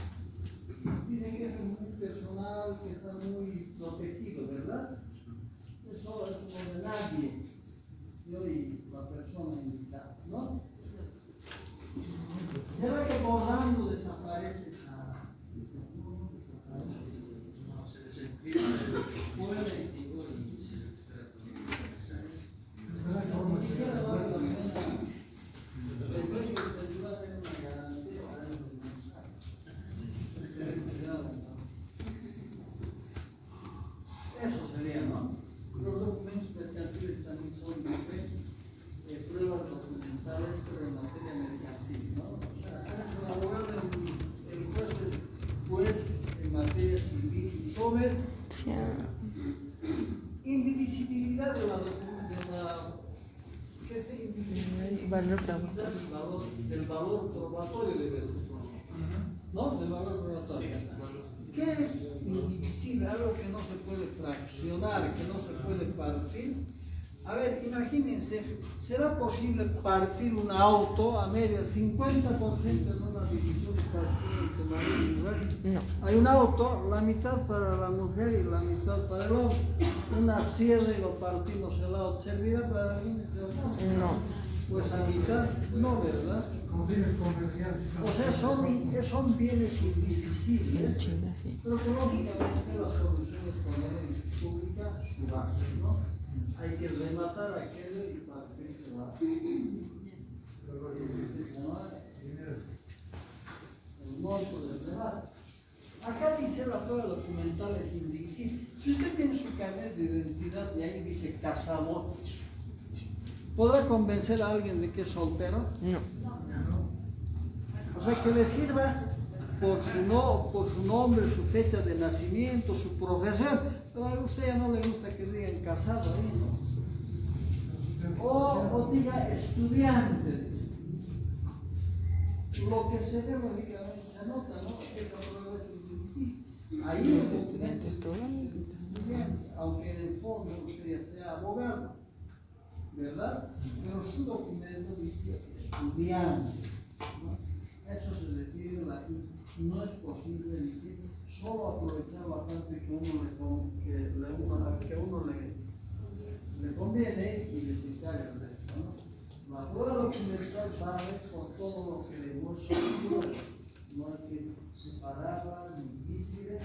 dicen que es muy personal, que está muy protegido, ¿verdad? Eso es como de nadie, yo y la persona invitada, ¿no? ¿Será que borrando desaparece esa? No, se desescribe. Eso sería, ¿no? Los documentos mercantiles también son pruebas documentales, pero en materia mercantil, ¿no? O sea, el abogado el juez es juez en materia civil y sobre indivisibilidad de la ¿qué es indivisibilidad del valor probatorio debe ser, ¿no? Del valor probatorio. ¿Qué es indivisible? Algo que no se puede fraccionar, que no se puede partir. A ver, imagínense, ¿será posible partir un auto a media, 50% en una división de partido entre marido y mujer? No. Hay un auto, la mitad para la mujer y la mitad para el hombre. Una sierra y lo partimos el auto. ¿Servirá para alguien? No. Pues a mitad, no, ¿verdad? Como bienes comerciales. O sea, son bienes indivisibles, China, sí. pero que lógicamente las soluciones con la ley pública subajan, ¿no? Hay que rematar aquello y partirse el monto del remate. Acá dice la prueba documental es indivisible. Si usted tiene su carnet de identidad y ahí dice casado, ¿podrá convencer a alguien de que es soltero? No. O sea, que le sirva por su nombre, su fecha de nacimiento, su profesión. Pero a usted ya no le gusta que digan casado ahí, ¿no? O diga estudiante, dice. Lo que se ve lógicamente se nota, ¿no? Esa prueba es indivisible. Ahí es estudiante, aunque en el fondo usted ya sea abogado, ¿verdad? Pero su documento dice estudiante, ¿no? Eso se refiere a la que no es posible decir solo aprovechar la parte que uno le conviene y desechar el resto, ¿no? La prueba documental vale por todo lo que demuestra el juez, no hay que separarla ni dividir.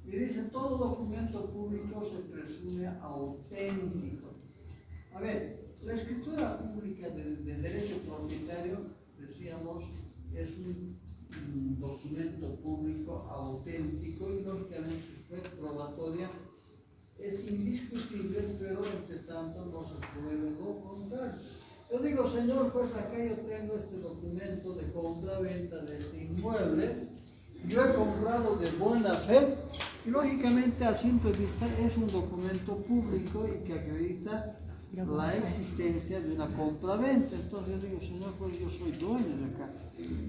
Y dice, todo documento público se presume auténtico. A ver, la escritura pública del derecho propietario, decíamos, es un documento público auténtico y lógicamente su fe probatoria es indiscutible, pero entre tanto no se puede lo contrario. Yo digo, señor, pues acá yo tengo este documento de compra-venta de este inmueble, yo he comprado de buena fe y lógicamente a simple vista es un documento público y que acredita la existencia de una compra-venta. Entonces yo digo, señor, pues yo soy dueño de acá,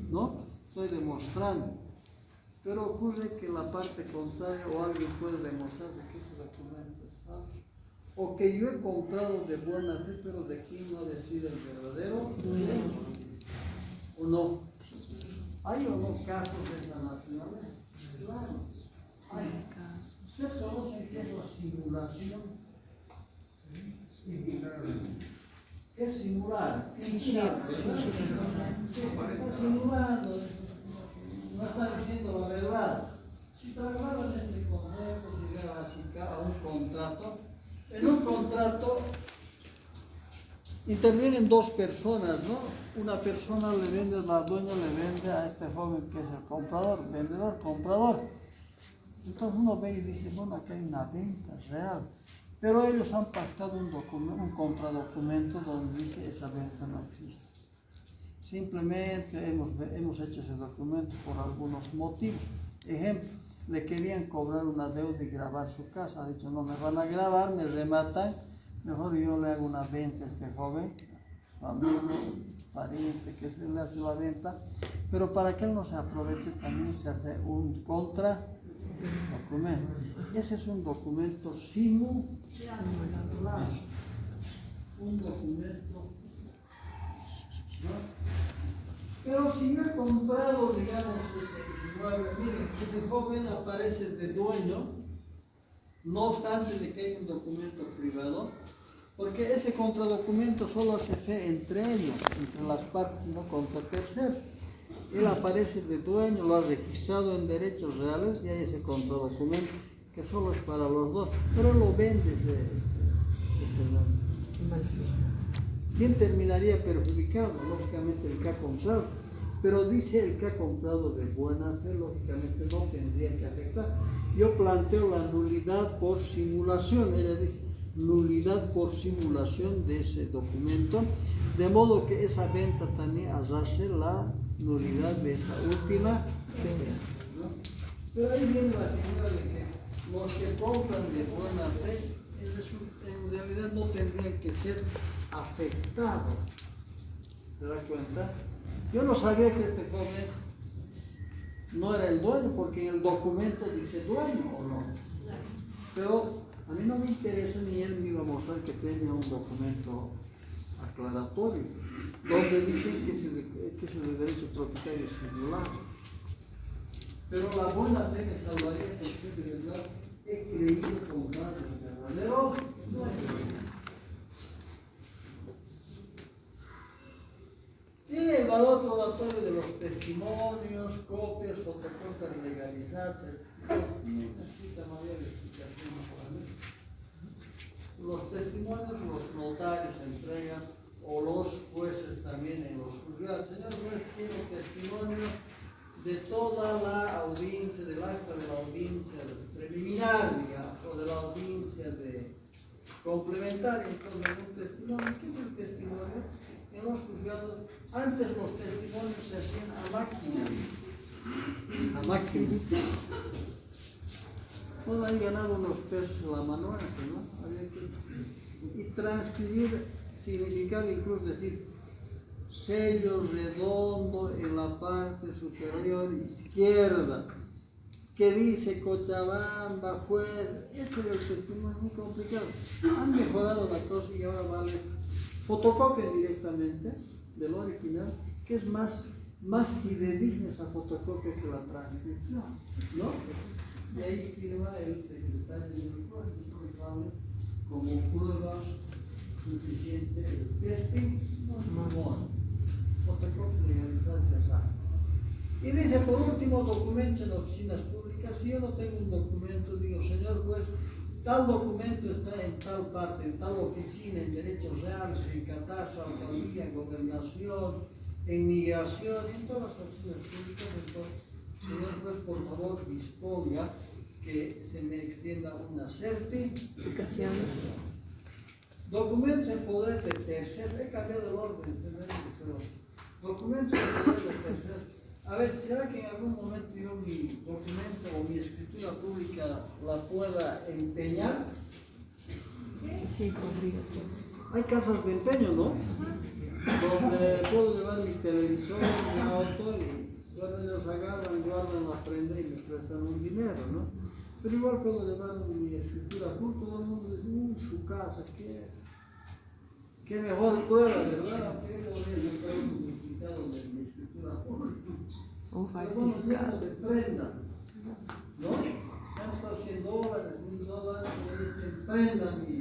¿no? Estoy demostrando. Pero ocurre que la parte contraria o alguien puede demostrar de que ese documento es falso. O que yo he comprado de buena fe, pero de quién no decide el verdadero dueño. ¿O no? ¿Hay o no casos de esa naturaleza? Claro, hay casos. ¿Ustedes conocen qué es la simulación? ¿Qué es simular? Está simulando, no está diciendo la verdad. Si trasladaban este concepto, llegar a un contrato, en un contrato intervienen dos personas, ¿no? Una persona le vende, la dueña le vende a este joven que es el comprador, vendedor, comprador. Entonces uno ve y dice, bueno, aquí hay una venta real. Pero ellos han pactado un contradocumento donde dice esa venta no existe. Simplemente hemos hecho ese documento por algunos motivos. Ejemplo, le querían cobrar una deuda y grabar su casa. Ha dicho, no me van a grabar, me rematan, mejor yo le hago una venta a este joven, amigo, pariente, que se le hace la venta, pero para que él no se aproveche también se hace un contra documento. Ese es un documento simulado, un documento, ¿no? Pero si yo he comprado, digamos, ese inmueble, miren, ese joven aparece de dueño, no obstante de que hay un documento privado, porque ese contradocumento solo hace fe entre ellos, entre las partes, no contra terceros. Él aparece de dueño, lo ha registrado en derechos reales y hay ese contradocumento que solo es para los dos, pero él lo vende ¿Quién terminaría perjudicado? Lógicamente el que ha comprado, pero dice el que ha comprado de buena fe, lógicamente no tendría que afectar. Yo planteo la nulidad por simulación, ella dice nulidad por simulación de ese documento, de modo que esa venta también arrastre la nulidad de esa última venta, ¿no? Pero ahí viene la figura de que los que compran de buena fe en realidad no tendrían que ser afectados. ¿Se da cuenta? Yo no sabía que este joven no era el dueño, porque en el documento dice dueño o no. Pero a mí no me interesa, ni él me iba a mostrar que tenía un documento aclaratorio, donde dicen que es el derecho propietario singular. Pero la buena fe me salvaría porque de verdad he creído comprar el verdadero dueño. Y el valor probatorio de los testimonios, copias, fotocopias legalizadas, necesita mayor explicación para mí. Los testimonios los notarios entregan, o los jueces también en los juzgados. Señor juez, quiero testimonio de toda la audiencia, del acta de la audiencia preliminar, digamos, o de la audiencia de complementaria. Entonces, un testimonio, ¿qué es el testimonio? En los juzgados, antes los testimonios se hacían a máquina. Bueno, ahí ganaba unos pesos la manuense, ¿no? Había que... Y transcribir significaba incluso decir sello redondo en la parte superior izquierda, que dice Cochabamba, juez. Ese era el testimonio muy complicado. Han mejorado la cosa y ahora vale fotocopia directamente del original, que es más fidedigna esa fotocopia que la transcripción, ¿no? Y ahí firma el secretario del juez, como prueba suficiente el testimonio. Fotocopia legalizadas se hace. Y dice, por último, documentos en oficinas públicas. Si yo no tengo un documento, digo, señor juez, tal documento está en tal parte, en tal oficina, en derechos reales, en catastro, alcaldía, gobernación, en migración, en todas las oficinas públicas. Entonces, señor juez, por favor, disponga que se me extienda una certificación. Documentos en poder de terceros. He cambiado el orden, pero documentos en poder de terceros. A ver, ¿será que en algún momento yo mi documento o mi escritura pública la pueda empeñar? Sí, podría. Hay casas de empeño, ¿no? Donde puedo llevar mi televisor, mi auto y cuando ellos agarran, guardan la prenda y me prestan un dinero, ¿no? Pero igual puedo llevar mi escritura pública, todo el mundo dice, su casa, qué mejor prueba, ¿verdad? Aunque yo podría buscar un significado de mi escritura pública. Un falsificado de prenda, ¿no? Vamos a $100, $1000, y dicen, prenda mi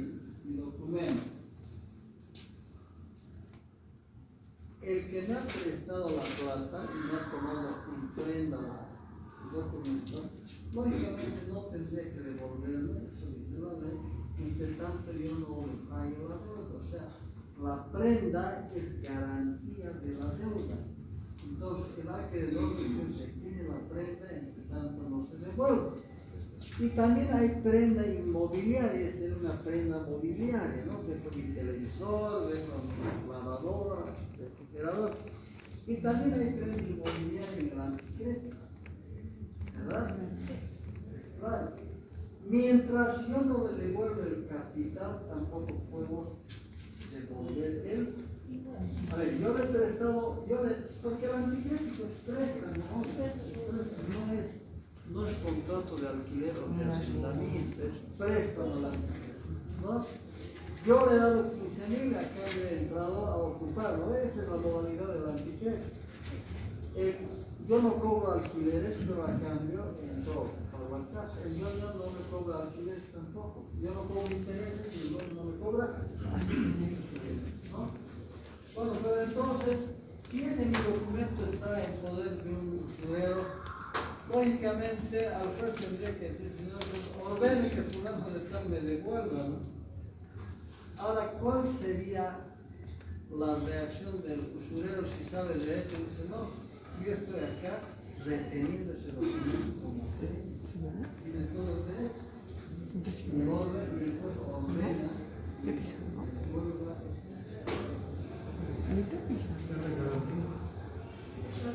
documento. El que me ha prestado la plata y me ha tomado en prenda el documento, lógicamente no tendría que devolverme, eso dice la ley, entre tanto yo no le pago la deuda. O sea, la prenda es garantía de la deuda. Entonces, el acreedor se tiene la prenda, entre tanto no se devuelve. Y también hay prenda inmobiliaria, es decir, una prenda mobiliaria, ¿no? Dejo mi televisor, dejo mi lavadora, refrigerador. Y también hay crédito inmobiliario en el anticrédito, ¿verdad? Claro. Mientras yo no le devuelva el capital, tampoco puedo devolver el. A ver, yo le he prestado, porque el anticrédito es préstamo, no es contrato de alquiler o de arrendamiento, es préstamo al anticrédito, ¿no? Yo le he dado 15.000 a cambio de entrado a ocupar, ¿no? Esa es la modalidad del anticrédito. Yo no cobro alquileres, pero a cambio entro a la casa. El dueño no me cobra alquileres tampoco. Yo no cobro intereses y el dueño no me cobra intereses, ¿no? Bueno, pero entonces, si ese mi documento está en poder de un usurero, lógicamente al juez tendría que decir, señor, pues, ordene que fulano de tal me devuelva, ¿no? Ahora, ¿cuál sería la reacción del usurero si sabe de esto y dice, no, yo estoy acá reteniendo ese documento como usted, tiene todo el derecho, y el juez ordena que devuelva ese.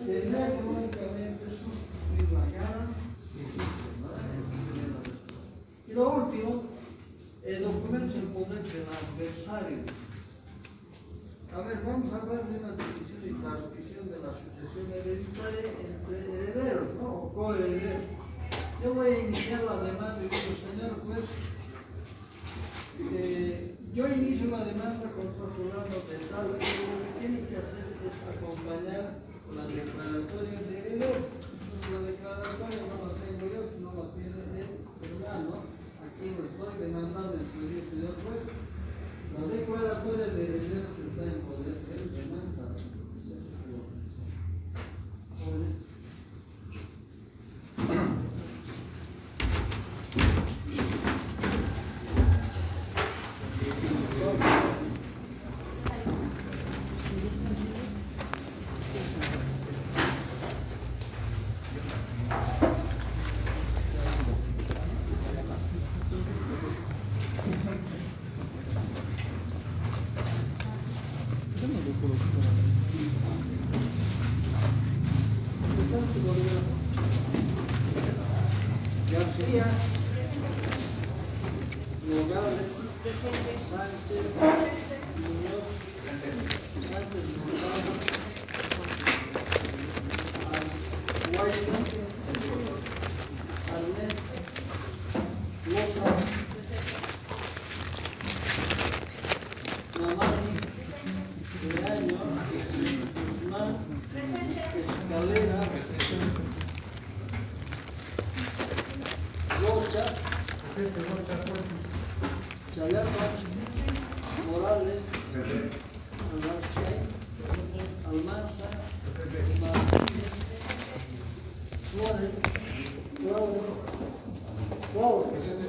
Tendrá económicamente sustituir la gana y lo último, el documento en poder del adversario. A ver, vamos a hablar de una decisión y partición de la sucesión hereditaria entre herederos, ¿no? O coherederos. Yo voy a iniciar la demanda y digo, señor juez, yo inicio la demanda contra fulano de tal, pero lo que tiene que hacer es acompañar la declaratoria de heredero. La declaratoria no la tengo yo, sino la tiene el hermano. Aquí lo estoy demandando en su día, señor juez. La declaratoria de heredero está en poder del demandado. García, Nogales, Sánchez, Muñoz, Sánchez Montano, Guayna, Arnés, Loza, Mamani, Leaño, Guzmán, Escalera, Rocha, Chayapa, Morales, Almanza, Martínez, Suárez, Cuauhtémoc,